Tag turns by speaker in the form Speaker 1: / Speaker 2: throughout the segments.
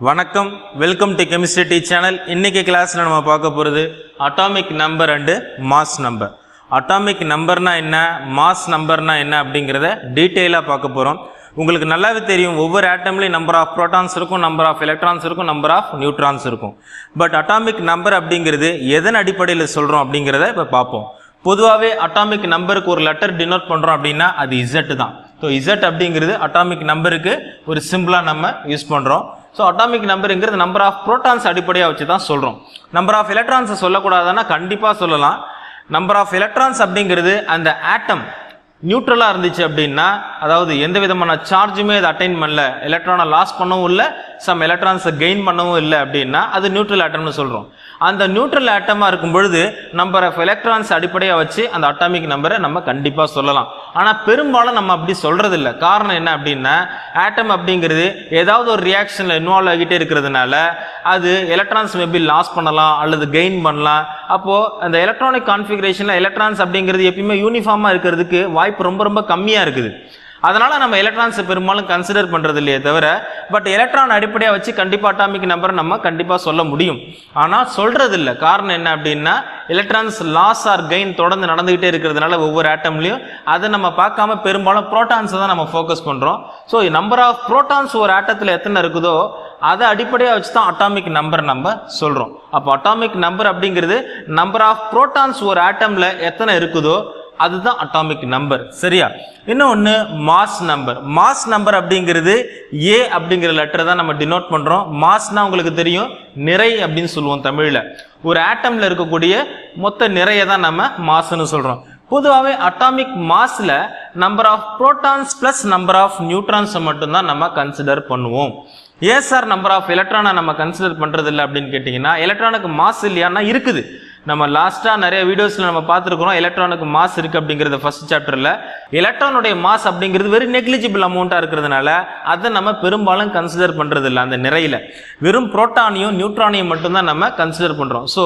Speaker 1: வணக்கம், welcome to chemistry T channel. இன்னைக்கு கிளாஸில் நம்ம பார்க்க போகிறது atomic number and mass number. Atomic நம்பர்னா என்ன, மாஸ் நம்பர்னா என்ன அப்படிங்கிறத டீட்டெயிலாக பார்க்க போகிறோம். உங்களுக்கு நல்லாவே தெரியும், ஒவ்வொரு ஆட்டம்லேயும் நம்பர் ஆஃப் ப்ரோட்டான்ஸ் இருக்கும், நம்பர் ஆஃப் எலக்ட்ரான்ஸ் இருக்கும், நம்பர் ஆஃப் நியூட்ரான்ஸ் இருக்கும். பட் அட்டாமிக் நம்பர் அப்படிங்கிறது எதன் அடிப்படையில் சொல்கிறோம் அப்படிங்கிறத இப்போ பார்ப்போம். பொதுவாகவே அட்டாமிக் நம்பருக்கு ஒரு லெட்டர் டினோட் பண்ணுறோம் அப்படின்னா அது இசட் தான். ஸோ இசட் அப்படிங்கிறது அட்டாமிக் நம்பருக்கு ஒரு சிம்பிளாக நம்ம யூஸ் பண்ணுறோம். ஸோ அட்டாமிக் நம்பருங்கிறது நம்பர் ஆஃப் ப்ரோட்டான்ஸ் அடிப்படையாக வச்சு தான் சொல்கிறோம். நம்பர் ஆஃப் எலக்ட்ரான்ஸை சொல்லக்கூடாதுன்னா கண்டிப்பாக சொல்லலாம். நம்பர் ஆஃப் எலக்ட்ரான்ஸ் அப்படிங்கிறது அந்த ஆட்டம் நியூட்ரலாக இருந்துச்சு அப்படின்னா, அதாவது எந்த விதமான சார்ஜுமே அதை அட்டைன் பண்ணல, எலக்ட்ரானை லாஸ் பண்ணவும் இல்லை, சம் எலக்ட்ரான்ஸை கெயின் பண்ணவும் இல்லை அப்படின்னா அது நியூட்ரல் ஆட்டம்னு சொல்கிறோம். அந்த நியூட்ரல் ஆட்டமாக இருக்கும் பொழுது நம்பர் ஆஃப் எலக்ட்ரான்ஸ் அடிப்படையாக வச்சு அந்த அட்டாமிக் நம்பரை நம்ம கண்டிப்பாக சொல்லலாம். ஆனால் பெரும்பாலும் நம்ம அப்படி சொல்கிறது இல்லை. காரணம் என்ன அப்படின்னா, ஆட்டம் அப்படிங்கிறது ஏதாவது ஒரு ரியாக்ஷனில் இன்வால்வ் ஆகிட்டே இருக்கிறதுனால அது எலக்ட்ரான்ஸ் மேபி லாஸ் பண்ணலாம் அல்லது கெயின் பண்ணலாம். அப்போது அந்த எலக்ட்ரானிக் கான்ஃபிகரேஷனில் எலக்ட்ரான்ஸ் அப்படிங்கிறது எப்பயுமே யூனிஃபார்மாக இருக்கிறதுக்கு வாய்ப்பு ரொம்ப ரொம்ப கம்மியாக இருக்குது. அதனால நம்ம எலக்ட்ரான்ஸை பெரும்பாலும் கன்சிடர் பண்ணுறது இல்லையே தவிர, பட் எலக்ட்ரான் அடிப்படையாக வச்சு கண்டிப்பாக அட்டாமிக் நம்பரை நம்ம கண்டிப்பாக சொல்ல முடியும். ஆனால் சொல்கிறது இல்லை. காரணம் என்ன அப்படின்னா, எலக்ட்ரான்ஸ் லாஸ் ஆர் கெயின் தொடர்ந்து நடந்துகிட்டே இருக்கிறதுனால ஒவ்வொரு ஆட்டம்லையும் அதை நம்ம பார்க்காம பெரும்பாலும் ப்ரோட்டான்ஸை தான் நம்ம ஃபோக்கஸ் பண்ணுறோம். ஸோ நம்பர் ஆஃப் ப்ரோட்டான்ஸ் ஒரு ஆட்டத்தில் எத்தனை இருக்குதோ அதை அடிப்படையாக வச்சு தான் அட்டாமிக் நம்பர் நம்ம சொல்கிறோம். அப்போ அட்டாமிக் நம்பர் அப்படிங்கிறது நம்பர் ஆஃப் ப்ரோட்டான்ஸ் ஒரு ஆட்டமில் எத்தனை இருக்குதோ அதுதான் அட்டாமிக் நம்பர். சரியா? இன்னொன்று மாஸ் நம்பர். மாஸ் நம்பர் அப்படிங்கிறது ஏ அப்படிங்கிற லெட்டரை தான் நம்ம டினோட் பண்ணுறோம். மாஸ்னா உங்களுக்கு தெரியும், நிறை அப்படின்னு சொல்லுவோம் தமிழில். ஒரு ஆட்டமில் இருக்கக்கூடிய மொத்த நிறையை தான் நம்ம மாஸ்ன்னு சொல்கிறோம். பொதுவாகவே அட்டாமிக் மாஸில் number of protons plus number of நியூட்ரான்ஸை மட்டும்தான் நம்ம கன்சிடர் பண்ணுவோம். ஏன் சார் நம்பர் ஆஃப் எலக்ட்ரானை நம்ம கன்சிடர் பண்ணுறது இல்லை அப்படின்னு கேட்டிங்கன்னா, எலக்ட்ரானுக்கு மாஸ் இல்லையானா இருக்குது. நம்ம லாஸ்ட்டாக நிறைய வீடியோஸில் நம்ம பார்த்துருக்குறோம் எலக்ட்ரானுக்கு மாஸ் இருக்குது அப்படிங்கிறது. ஃபர்ஸ்ட் சாப்டரில் எலக்ட்ரானுடைய மாஸ் அப்படிங்கிறது வெரி நெக்லிஜிபிள் அமௌண்ட்டாக இருக்கிறதுனால அதை நம்ம பெரும்பாலும் கன்சிடர் பண்ணுறது இல்லை. அந்த நிறையில் வெறும் புரோட்டானையும் நியூட்ரானையும் மட்டும்தான் நம்ம கன்சிடர் பண்ணுறோம். ஸோ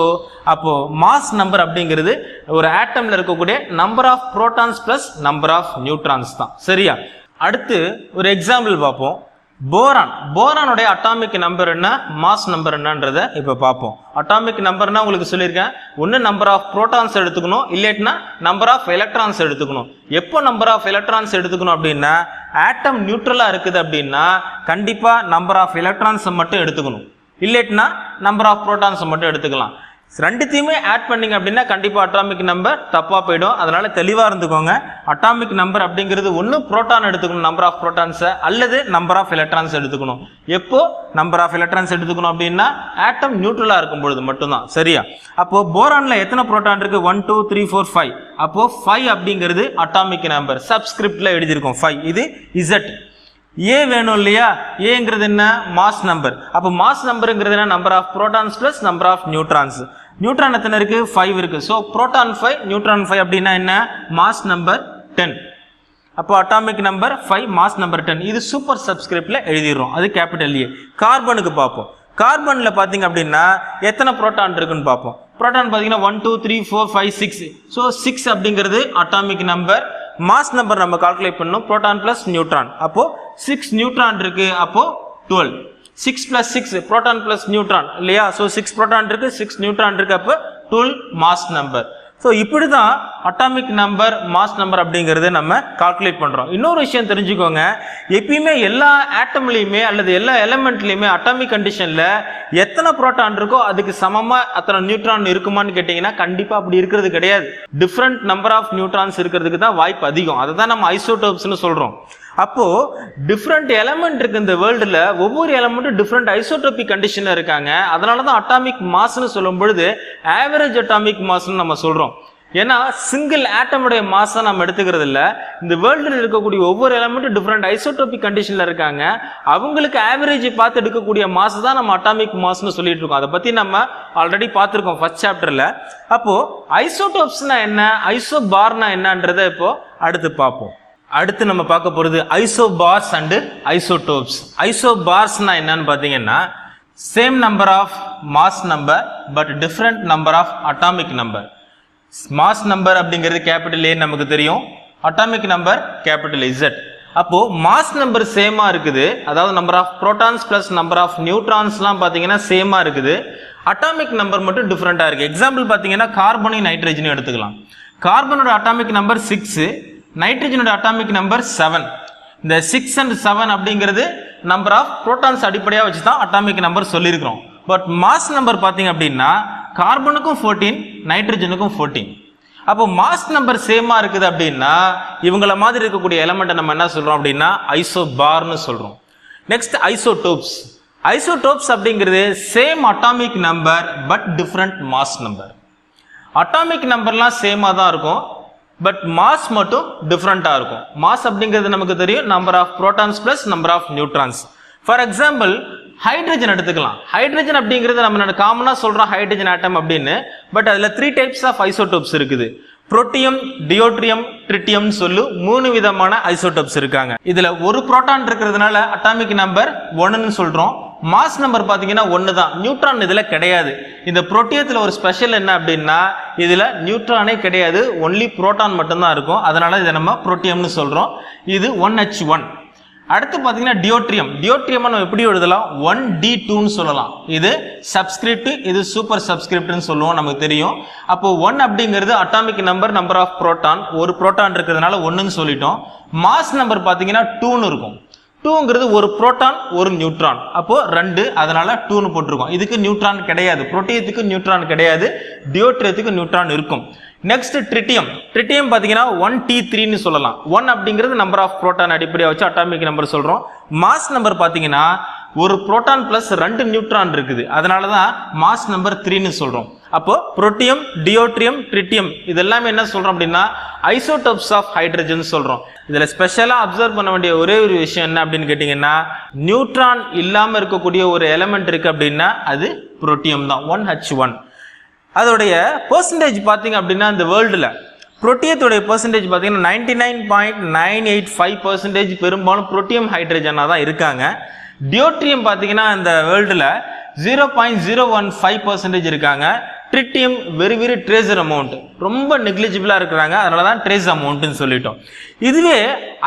Speaker 1: அப்போது மாஸ் நம்பர் அப்படிங்கிறது ஒரு ஆட்டமில் இருக்கக்கூடிய number of protons plus number of neutrons தான். சரியா? அடுத்து ஒரு எக்ஸாம்பிள் பார்ப்போம். போரான். போரானுடைய அட்டாமிக் நம்பர் என்ன, மாஸ் நம்பர் என்னன்றதை இப்போ பார்ப்போம். அட்டாமிக் நம்பர்னா உங்களுக்கு சொல்லியிருக்கேன், ஒன்று நம்பர் ஆஃப் புரோட்டான்ஸ் எடுத்துக்கணும், இல்லைன்னா நம்பர் ஆஃப் எலக்ட்ரான்ஸ் எடுத்துக்கணும். எப்போ நம்பர் ஆஃப் எலக்ட்ரான்ஸ் எடுத்துக்கணும் அப்படின்னா, ஆட்டம் நியூட்ரலாக இருக்குது அப்படின்னா கண்டிப்பாக நம்பர் ஆஃப் எலக்ட்ரான்ஸை மட்டும் எடுத்துக்கணும், இல்லைன்னா நம்பர் ஆஃப் புரோட்டான்ஸை மட்டும் எடுத்துக்கலாம். ரெண்டுத்தையுமே ஆட் பண்ணிங்க அப்படின்னா கண்டிப்பாக அட்டாமிக் நம்பர் தப்பாக போயிடும். அதனால தெளிவாக இருந்துக்கோங்க. அட்டாமிக் நம்பர் அப்படிங்கிறது ஒன்று புரோட்டான் எடுத்துக்கணும் நம்பர் ஆஃப் புரோட்டான்ஸை, அல்லது நம்பர் ஆஃப் எலக்ட்ரான்ஸ் எடுத்துக்கணும். எப்போ நம்பர் ஆஃப் எலக்ட்ரான்ஸ் எடுத்துக்கணும் அப்படின்னா ஆட்டம் நியூட்ரலாக இருக்கும் பொழுது மட்டும்தான். சரியா? அப்போ போரானில் எத்தனை புரோட்டான் இருக்கு? 1 2 3 4 5. அப்போ 5 அப்படிங்கிறது அட்டாமிக் நம்பர். சப்ஸ்கிரிப்டில் எழுதியிருக்கோம் 5. இது இசட். ஏ வேணும் இல்லையா? ஏங்கிறது என்ன? Mass number. அப்போ மாஸ் நம்பருங்கிறது என்ன? Number of protons plus number of neutrons. Neutron எத்தனை இருக்கு? 5 இருக்கு. ஸோ புரோட்டான் 5 நியூட்ரான் 5 அப்படின்னா என்ன? Mass number 10. அப்போ அட்டாமிக் நம்பர் 5, மாஸ் நம்பர் 10. இது சூப்பர் சப்ஸ்கிரிப்டில் எழுதிடுறோம், அது கேபிட்டல் ஏ. கார்பனுக்கு பார்ப்போம். கார்பனில் பார்த்தீங்க அப்படின்னா எத்தனை புரோட்டான் இருக்குன்னு பார்ப்போம். புரோட்டான் பார்த்தீங்கன்னா 1 2 3 4 5 6. ஸோ 6 அப்படிங்கிறது அட்டாமிக் நம்பர். மாஸ் நம்பர் நம்ம கால்குலேட் பண்ணணும், புரோட்டான் பிளஸ் நியூட்ரான். அப்போ 6 நியூட்ரான் இருக்கு, அப்போ 12. 6 plus 6 புரோட்டான் பிளஸ் நியூட்ரான் இல்லையா? ஸோ 6 புரோட்டான் இருக்கு, 6 நியூட்ரான் இருக்கு, அப்போ 12 மாஸ் நம்பர். ஸோ இப்படி தான் அட்டாமிக் நம்பர், மாஸ் நம்பர் அப்படிங்கிறத நம்ம கால்குலேட் பண்ணுறோம். இன்னொரு விஷயம் தெரிஞ்சுக்கோங்க, எப்பயுமே எல்லா ஆட்டம்லையுமே அல்லது எல்லா எலமெண்ட்லையுமே அட்டாமிக் கண்டிஷனில் எத்தனை புரோட்டான் இருக்கோ அதுக்கு சமமாக அத்தனை நியூட்ரான் இருக்குமான்னு கேட்டிங்கன்னா கண்டிப்பாக அப்படி இருக்கிறது கிடையாது. டிஃப்ரெண்ட் நம்பர் ஆஃப் நியூட்ரான்ஸ் இருக்கிறதுக்கு தான் வாய்ப்பு அதிகம். அதை தான் நம்ம ஐசோடோப்ஸ்னு சொல்கிறோம். அப்போ டிஃப்ரெண்ட் எலமெண்ட் இருக்கு இந்த வேர்ல்டுல, ஒவ்வொரு எலமெண்ட்டும் டிஃப்ரெண்ட் ஐசோட்ரோபிக் கண்டிஷன்ல இருக்காங்க. அதனால தான் அட்டாமிக் மாஸ்ன்னு சொல்லும் பொழுது ஆவரேஜ் அட்டாமிக் மாஸ்ன்னு நம்ம சொல்றோம். ஏன்னா சிங்கிள் ஆட்டமுடைய மாஸை நம்ம எடுத்துக்கிறது இல்லை. இந்த வேர்ல்டில் இருக்கக்கூடிய ஒவ்வொரு எலமெண்ட்டும் டிஃப்ரெண்ட் ஐசோட்ரோபிக் கண்டிஷன்ல இருக்காங்க. அவங்களுக்கு ஆவரேஜ் பார்த்து எடுக்கக்கூடிய மாஸ் தான் நம்ம அட்டாமிக் மாஸ்ன்னு சொல்லிட்டு இருக்கோம். அதை பத்தி நம்ம ஆல்ரெடி பார்த்துருக்கோம் ஃபர்ஸ்ட் சாப்டர்ல. அப்போ ஐசோடோப்ஸ்னா என்ன, ஐசோபார்னா என்னன்றதை இப்போ அடுத்து பார்ப்போம். அடுத்து நம்ம பார்க்க போகிறது ஐசோபார்ஸ் அண்டு ஐசோடோப்ஸ். ஐசோபார்ஸ்னா என்னன்னு பார்த்தீங்கன்னா, same number of mass number but different number of atomic number. Mass number அப்படிங்கிறது கேபிட்டல் ஏ நமக்கு தெரியும், அட்டாமிக் நம்பர் கேபிட்டல் இசட். அப்போ மாஸ் நம்பர் சேமா இருக்குது, அதாவது number of protons plus number of நியூட்ரான்ஸ்லாம் பார்த்தீங்கன்னா சேமா இருக்குது, அட்டாமிக் நம்பர் மட்டும் டிஃப்ரெண்டா இருக்கு. எக்ஸாம்பிள் பார்த்தீங்கன்னா கார்பனையும் நைட்ரஜனையும் எடுத்துக்கலாம். கார்பனோட அட்டாமிக் நம்பர் 6, நைட்ரஜனோட அட்டாமிக் நம்பர் 7. இந்த 6 and 7 அப்படிங்கிறது நம்பர் ஆஃப் புரோட்டான்ஸ் அடிப்படையாக வச்சு தான் அட்டாமிக் நம்பர் சொல்லியிருக்கிறோம். பட் மாஸ் நம்பர் பார்த்தீங்க அப்படின்னா கார்பனுக்கும் 14, நைட்ரஜனுக்கும் 14. அப்போ மாஸ் நம்பர் சேமா இருக்குது அப்படின்னா இவங்கள மாதிரி இருக்கக்கூடிய எலமெண்ட்டை நம்ம என்ன சொல்றோம் அப்படின்னா ஐசோபார்னு சொல்றோம். Next isotopes. ஐசோடோப்ஸ் அப்படிங்கிறது same atomic number but different mass number. Atomic நம்பர்லாம் சேமா தான் இருக்கும், பட் மாஸ் மட்டும் டிஃப்ரெண்டா இருக்கும். மாஸ் அப்படிங்கிறது நமக்கு தெரியும், number of protons plus number of neutrons. For example hydrogen எடுத்துக்கலாம். ஹைட்ரஜன் அப்படிங்கிறது நம்ம காமனா சொல்றோம் ஹைட்ரஜன் ஆட்டம் அப்படின்னு, பட் அதுல 3 டைப்ஸ் ஆஃப் ஐசோடோப்ஸ் இருக்குது. புரோட்டியம், டியோட்ரியம், ட்ரிட்டியம் சொல்லு 3 விதமான ஐசோடோப்ஸ் இருக்காங்க. இதுல ஒரு புரோட்டான் இருக்கிறதுனால அட்டாமிக் நம்பர் 1ன்னு சொல்றோம். மாஸ் நம்பர் பாத்தீங்கன்னா 1 தான். நியூட்ரான் இதுல கிடையாது. இந்த புரோட்டியத்துல ஒரு ஸ்பெஷல் என்ன அப்படின்னா இதுல நியூட்ரானே கிடையாது, ஒன்லி புரோட்டான் மட்டும்தான் இருக்கும். அதனால இதை நம்ம புரோட்டியம்னு சொல்றோம். இது 1H1. அடுத்து பார்த்தீங்கன்னா டியோட்ரியம். டியோட்ரியம் நம்ம எப்படி எழுதலாம்? 1D2ன்னு சொல்லலாம். இது சப்ஸ்கிரிப்ட், இது சூப்பர் சப்ஸ்கிரிப்ட்னு சொல்லுவோம், நமக்கு தெரியும். அப்போ 1 அப்படிங்கிறது atomic number, number of proton. ஒரு புரோட்டான் இருக்கிறதுனால 1ன்னு சொல்லிட்டோம். மாஸ் நம்பர் பார்த்தீங்கன்னா 2ன்னு இருக்கும். 2ங்கிறது ஒரு புரோட்டான் ஒரு நியூட்ரான், அப்போ 2, அதனால 2ன்னு போட்டிருக்கோம். இதுக்கு நியூட்ரான் கிடையாது, புரோட்டியத்துக்கு நியூட்ரான் கிடையாது, டியோட்ரியத்துக்கு நியூட்ரான் இருக்கும். Next tritium. ட்ரிட்டியம் பார்த்தீங்கன்னா 1T3ன்னு சொல்லலாம். 1 அப்படிங்கிறது நம்பர் ஆஃப் புரோட்டான் அடிப்படையாக வச்சு அட்டாமிக் நம்பர் சொல்றோம். மாஸ் நம்பர் பார்த்தீங்கன்னா ஒரு புரோட்டான் பிளஸ் 2 நியூட்ரான் இருக்குது, அதனால தான் மாஸ் நம்பர் 3ன்னு சொல்றோம். அப்போ புரோட்டியம், டியோட்ரியம், ட்ரிட்டியம் இதெல்லாமே என்ன சொல்றோம் அப்படின்னா ஐசோடோப்ஸ் ஆஃப் ஹைட்ரஜன் சொல்றோம். இதுல ஸ்பெஷலா அப்சர்வ் பண்ண வேண்டிய ஒரே ஒரு விஷயம் என்ன அப்படின்னு கேட்டீங்கன்னா நியூட்ரான் இல்லாம இருக்கக்கூடிய ஒரு எலிமெண்ட் இருக்கு அப்படின்னா அது புரோட்டியம் தான், 1H1. அதோடைய பெர்சன்டேஜ் பார்த்தீங்க அப்படின்னா இந்த வேர்ல்டுல புரோட்டியத்துடைய பெர்சன்டேஜ் பார்த்தீங்கன்னா 99.985% பெரும்பாலும் புரோட்டியம் ஹைட்ரஜனாக தான் இருக்காங்க. டியோட்ரியம் பார்த்தீங்கன்னா இந்த வேர்ல்டுல 0.015% இருக்காங்க. Tritium very very tracer amount, ரொம்ப நெக்லிஜிபிளா இருக்கிறாங்க, அதனால தான் ட்ரேஸ் அமௌண்ட்னு சொல்லிட்டோம். இதுவே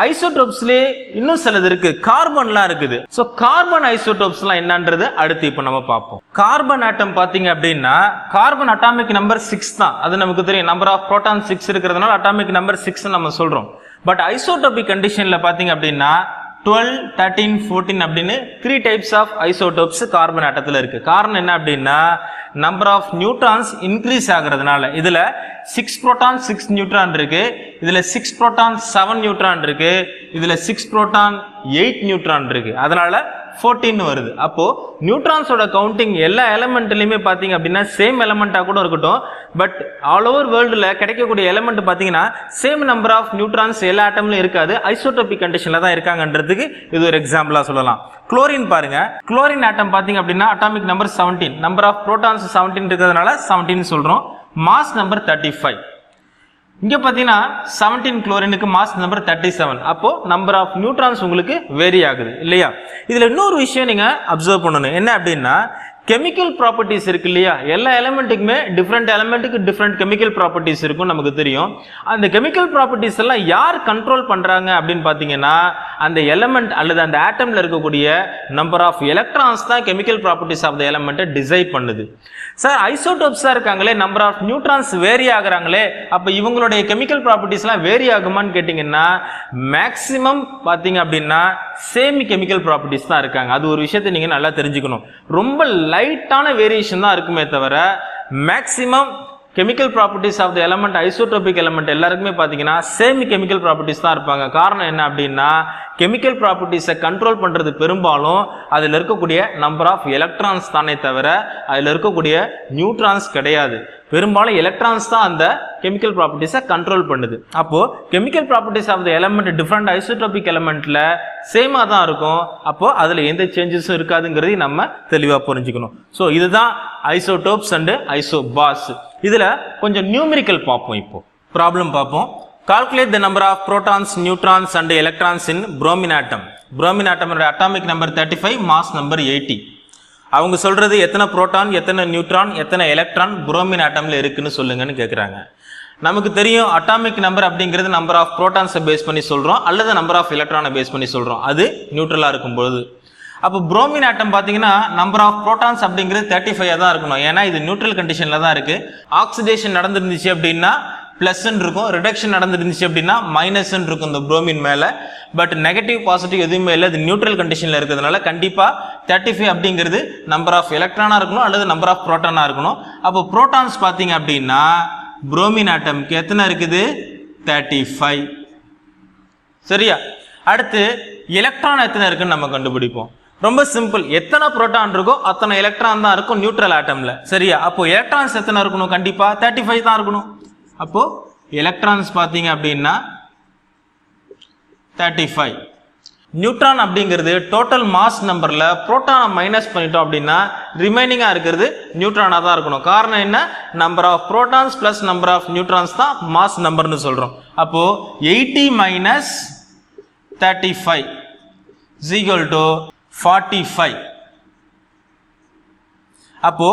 Speaker 1: ஐசோடோப்ஸ்லேயே இன்னும் சிலது இருக்கு, கார்பன்லாம் இருக்குது. ஸோ கார்பன் ஐசோடோப்ஸ்லாம் என்னன்றது அடுத்து இப்போ நம்ம பார்ப்போம். கார்பன் ஆட்டம் பார்த்தீங்க அப்படின்னா கார்பன் அட்டாமிக் நம்பர் 6 தான், அது நமக்கு தெரியும். நம்பர் ஆஃப் புரோட்டான் 6 இருக்கிறதுனால அட்டாமிக் நம்பர் 6 நம்ம சொல்றோம். பட் ஐசோடோபிக் கண்டிஷன்ல பார்த்தீங்க அப்படின்னா 12, 13, 14 அப்படின்னு 3 டைப்ஸ் ஆஃப் ஐசோடோப்ஸ் கார்பன் ஆட்டத்தில் இருக்கு. காரணம் என்ன அப்படின்னா நம்பர் ஆஃப் நியூட்ரான்ஸ் இன்க்ரீஸ் ஆகிறதுனால. இதுல 6 புரோட்டான் 6 நியூட்ரான் இருக்கு, இதுல 6 புரோட்டான் 7 நியூட்ரான் இருக்கு, இதுல 6 புரோட்டான் 8 நியூட்ரான் இருக்கு, அதனால 14 வருது. அப்போ நியூட்ரான்ஸோட கவுண்டிங் எல்லா எலமெண்ட்லயுமே பாத்தீங்க அப்படின்னா சேம் எலமெண்டா கூட இருக்கட்டும், பட் ஆல் ஓவர் வேர்ல்டுல கிடைக்கக்கூடிய எலமெண்ட் பாத்தீங்கன்னா சேம் நம்பர் ஆஃப் நியூட்ரான்ஸ் எல்லா ஆட்டம்லயும் இருக்காது, ஐசோடோபிக் கண்டிஷன்ல தான் இருக்காங்கன்றதுக்கு இது ஒரு எக்ஸாம்பிளா சொல்லலாம். குளோரின் பாருங்க, குளோரின் ஆட்டம் பாத்தீங்க அப்படின்னா atomic number 17, number of protons 17 இருக்கிறதுனால 17 சொல்றோம். Mass number 35. இங்க பாத்தீங்கன்னா 17 குளோரினுக்கு மாஸ் நம்பர் 37. அப்போ நம்பர் ஆஃப் நியூட்ரான்ஸ் உங்களுக்கு வேரி ஆகுது இல்லையா? இதுல இன்னொரு விஷயம் நீங்க அப்சர்வ் பண்ணணும், என்ன அப்படின்னா கெமிக்கல் ப்ராப்பர்ட்டிஸ் இருக்கு இல்லையா? எல்லா எலிமெண்ட்டுக்குமே டிஃப்ரெண்ட் எலிமெண்ட்டுக்கு டிஃப்ரெண்ட் கெமிக்கல் ப்ராப்பர்ட்டிஸ் இருக்கும், நமக்கு தெரியும். அந்த கெமிக்கல் ப்ராப்பர்ட்டிஸ் எல்லாம் யார் கண்ட்ரோல் பண்றாங்க அப்படின்னு பாத்தீங்கன்னா அந்த எலிமெண்ட் அல்லது அந்த ஆட்டம்ல இருக்கக்கூடிய நம்பர் ஆஃப் எலக்ட்ரான்ஸ் தான் கெமிக்கல் ப்ராப்பர்ட்டிஸ் ஆஃப் த எலிமெண்ட்டை டிசைட் பண்ணுது. சார் ஐசோடோப்ஸா இருக்காங்களே, நம்பர் ஆஃப் நியூட்ரான்ஸ் வேரி ஆகுறாங்களே, அப்ப இவங்களுடைய கெமிக்கல் ப்ராப்பர்ட்டிஸ் எல்லாம் வேரி ஆகுமான்னு கேட்டீங்கன்னா மேக்சிமம் பாத்தீங்க அப்படின்னா சேமி கெமிக்கல் ப்ராப்பர்ட்டிஸ் தான் இருக்காங்க. அது ஒரு விஷயத்தை நீங்க நல்லா தெரிஞ்சுக்கணும். ரொம்ப லைட்டான வேரியேஷன் தான் இருக்குமே தவிர maximum chemical properties of the element, isotopic element எல்லாருக்குமே பார்த்தீங்கன்னா சேமி கெமிக்கல் ப்ராப்பர்ட்டிஸ் தான் இருப்பாங்க. காரணம் என்ன அப்படின்னா கெமிக்கல் ப்ராப்பர்ட்டிஸை கண்ட்ரோல் பண்ணுறது பெரும்பாலும் அதில் இருக்கக்கூடிய நம்பர் ஆஃப் எலக்ட்ரான்ஸ் தானே தவிர அதில் இருக்கக்கூடிய நியூட்ரான்ஸ் கிடையாது. பெரும்பாலும் எலக்ட்ரான்ஸ் தான் அந்த கெமிக்கல் ப்ராப்பர்ட்டிஸை கண்ட்ரோல் பண்ணுது. அப்போ chemical properties of the element different isotopic எலமெண்ட்ல சேமா தான் இருக்கும். அப்போ அதில் எந்த சேஞ்சஸும் இருக்காதுங்கிறதையும் நம்ம தெளிவாக புரிஞ்சுக்கணும். ஸோ இதுதான் ஐசோடோப்ஸ் அண்ட் ஐசோபார்ஸ். இதுல கொஞ்சம் நியூமெரிக்கல் பார்ப்போம். இப்போ ப்ராப்ளம் பார்ப்போம். Calculate the number of protons, neutrons and electrons in bromine atom. Bromine atom atomic number 35, mass number 80. அவங்க சொல்றது எத்தனை புரோட்டான், எத்தனை நியூட்ரான், எத்தனை எலக்ட்ரான் புரோமின் ஆட்டம்ல இருக்குன்னு சொல்லுங்கன்னு கேட்குறாங்க. நமக்கு தெரியும் அட்டாமிக் நம்பர் அப்படிங்கிறது நம்பர் ஆஃப் புரோட்டான்ஸை பேஸ் பண்ணி சொல்கிறோம் அல்லது நம்பர் ஆஃப் எலக்ட்ரானை பேஸ் பண்ணி சொல்கிறோம், அது நியூட்ரலாக இருக்கும்பொழுது. அப்போ புரோமின் ஆட்டம் பார்த்தீங்கன்னா நம்பர் ஆஃப் புரோட்டான்ஸ் அப்படிங்கிறது 35 தான் இருக்கணும், ஏன்னா இது நியூட்ரல் கண்டிஷனில் தான் இருக்குது. ஆக்சிடேஷன் நடந்துருந்துச்சு அப்படின்னா ப்ளஸ்ன்னு இருக்கும், ரிடக்ஷன் நடந்துருந்துச்சு அப்படின்னா மைனஸ்ன்னு இருக்கும் இந்த புரோமின் மேலே. பட் நெகட்டிவ் பாசிட்டிவ் எதுவுமே இல்லை, இது நியூட்ரல் கண்டிஷனில் இருக்கிறதுனால கண்டிப்பாக 35 அப்படிங்கிறது நம்பர் ஆஃப் எலக்ட்ரானாக இருக்கணும் அல்லது நம்பர் ஆஃப் புரோட்டானாக இருக்கணும். அப்போ புரோட்டான்ஸ் பார்த்தீங்க அப்படின்னா புரோமின் ஆட்டம்க்கு எத்தனை இருக்குது? 35. சரியா? அடுத்து எலக்ட்ரான் எத்தனை இருக்குன்னு நம்ம கண்டுபிடிப்போம். ரொம்ப சிம்பிள், எத்தனை புரோட்டான் இருக்கோ அத்தனை எலக்ட்ரான் தான் இருக்கும் நியூட்ரல் ஆட்டம்ல. சரியா? அப்போ எலக்ட்ரான்ஸ் எத்தனை இருக்கணும்? கண்டிப்பா 35 தான் இருக்கணும். அப்போ எலக்ட்ரான்ஸ் பார்த்தீங்க அப்படின்னா 35. நியூட்ரான் அப்படிங்கிறது டோட்டல் மாஸ் நம்பர்ல புரோட்டானை மைனஸ் பண்ணிட்டோம் அப்படின்னா ரிமைனிங்கா இருக்கிறது நியூட்ரானா தான் இருக்கணும். காரணம் என்ன? Number of protons plus number of neutrons தான் மாஸ் நம்பர்னு சொல்றோம். அப்போ 80 மைனஸ் 35 is equal to 45. அப்போ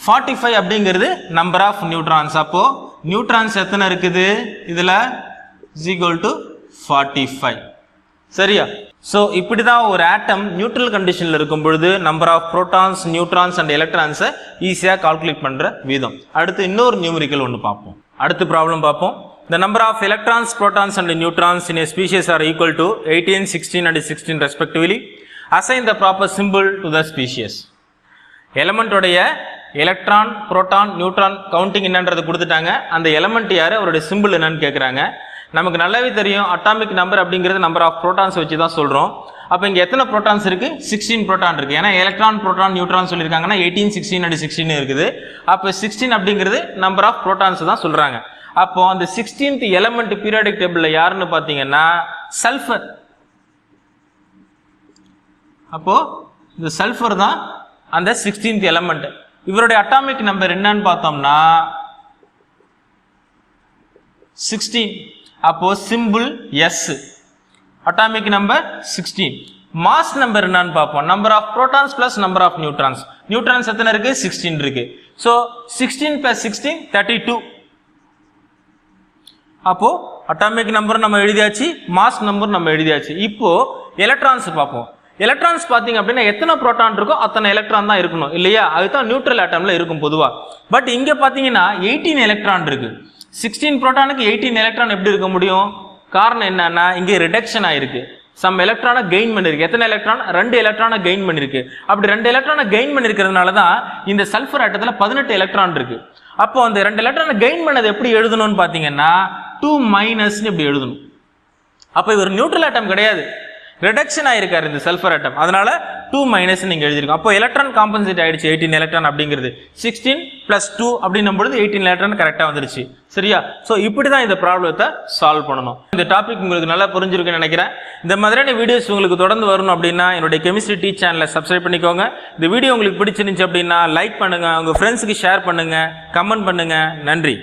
Speaker 1: 45 அப்படிங்கிறது நம்பர் ஆஃப் நியூட்ரான்ஸ். அப்போ நியூட்ரான்ஸ் எத்தனை இருக்குது இதுல? is equal to 45. சரியா? சோ இப்படிதான் ஒரு ஆட்டம் நியூட்ரல் கண்டிஷன்ல இருக்கும் பொழுது number of protons, neutrons and எலக்ட்ரான்ஸை ஈஸியா கால்குலேட் பண்ற விதம். அடுத்து இன்னொரு நியூமெரிக்கல் ஒன்று பார்ப்போம். அடுத்த ப்ராப்ளம் பார்ப்போம். The number of electrons, protons and neutrons in a species are equal to 18, 16 and 16 respectively. Assign the proper symbol to the species. Element உடைய எலக்ட்ரான், புரோட்டான், நியூட்ரான் கவுண்டிங் என்னன்றது கொடுத்துட்டாங்க. அந்த எலமெண்ட் யாரு, அவருடைய சிம்பிள் என்னன்னு கேட்குறாங்க. நமக்கு நல்லாவே தெரியும் அட்டாமிக் நம்பர் அப்படிங்கிறது நம்பர் ஆஃப் புரோட்டான்ஸ் வச்சு தான் சொல்கிறோம். அப்போ இங்கே எத்தனை புரோட்டான்ஸ் இருக்குது? 16 புரோட்டான் இருக்குது. ஏன்னா எலக்ட்ரான், புரோட்டான், நியூட்ரான் சொல்லியிருக்காங்கன்னா 18, 16 and 16 இருக்குது. அப்போ 16 அப்படிங்கிறது நம்பர் ஆஃப் புரோட்டான்ஸ் தான் சொல்கிறாங்க. அப்போ அந்த 16th எலிமெண்ட் பீரியாடிக் டேபிள்ல யாருன்னு பாத்தீங்கன்னா சல்ஃபர். அப்போ இந்த சல்ஃபர் தான் அந்த 16th எலிமெண்ட். இவருடைய அட்டாமிக் நம்பர் என்னன்னு பார்த்தோம்னா 16. அப்போ simple S. Atomic number 16. Mass number என்னன்னு பார்ப்போம். Number of protons plus number of neutrons. Neutrons எத்தனை இருக்கு? 16 இருக்கு. So 16 plus 16 32. அப்போ அட்டாமிக் நம்பர் நம்ம எழுதியாச்சு, மாஸ் நம்பர் நம்ம எழுதியாச்சு. இப்போ எலக்ட்ரான்ஸ் பார்ப்போம். எலக்ட்ரான்ஸ் பார்த்தீங்க அப்படின்னா எத்தனை புரோட்டான் இருக்கோ அத்தனை எலக்ட்ரான் தான் இருக்கணும் இல்லையா? அதுதான் நியூட்ரல் ஆட்டம்ல இருக்கும் பொதுவா. பட் இங்க பாத்தீங்கன்னா 18 எலக்ட்ரான் இருக்கு. 16 புரோட்டானுக்கு 18 எலக்ட்ரான் எப்படி இருக்க முடியும்? காரணம் என்னன்னா இங்க ரிடக்ஷன் ஆயிருக்கு. சம் எலக்ட்ரானை கெயின் பண்ணிருக்கு. எத்தனை எலக்ட்ரான்? 2 எலக்ட்ரானை கெயின் பண்ணிருக்கு. அப்படி 2 எலக்ட்ரானை கெயின் பண்ணிருக்கிறதுனால தான் இந்த சல்ஃபர் ஆட்டத்துல 18 எலக்ட்ரான் இருக்கு. அப்போ அந்த 2 எலக்ட்ரானை கெயின் பண்ணது எப்படி எழுதணும்னு பாத்தீங்கன்னா 2 மைனஸ்னு இப்படி எழுதணும். அப்போ இவர் நியூட்ரல் ஆட்டம் கிடையாது, ரிடக்ஷன் ஆயிருக்காரு இந்த சல்ஃபர் ஆட்டம். அதனால 2 மைனஸ் நீங்க எழுதிருக்கோம். அப்போ எலக்ட்ரான் காம்பன்சேட் ஆயிடுச்சு. 18 எலக்ட்ரான் அப்படிங்கிறது 16 பிளஸ் 2 அப்படின்னும் பொழுது 18 எலக்ட்ரான் கரெக்டா வந்துருச்சு. சரியா? சோ இப்படிதான் இந்த ப்ராப்ளத்தை சால்வ் பண்ணணும். இந்த டாபிக் உங்களுக்கு நல்லா புரிஞ்சிருக்குன்னு நினைக்கிறேன். இந்த மாதிரியான வீடியோஸ் உங்களுக்கு தொடர்ந்து வரணும் அப்படின்னா என்னுடைய கெமிஸ்ட்ரி டீச் சேனலை சப்ஸ்கிரைப் பண்ணிக்கோங்க. இந்த வீடியோ உங்களுக்கு பிடிச்சிருந்துச்சு அப்படின்னா லைக் பண்ணுங்க, உங்க ஃப்ரெண்ட்ஸுக்கு ஷேர் பண்ணுங்க, கமெண்ட் பண்ணுங்க. நன்றி.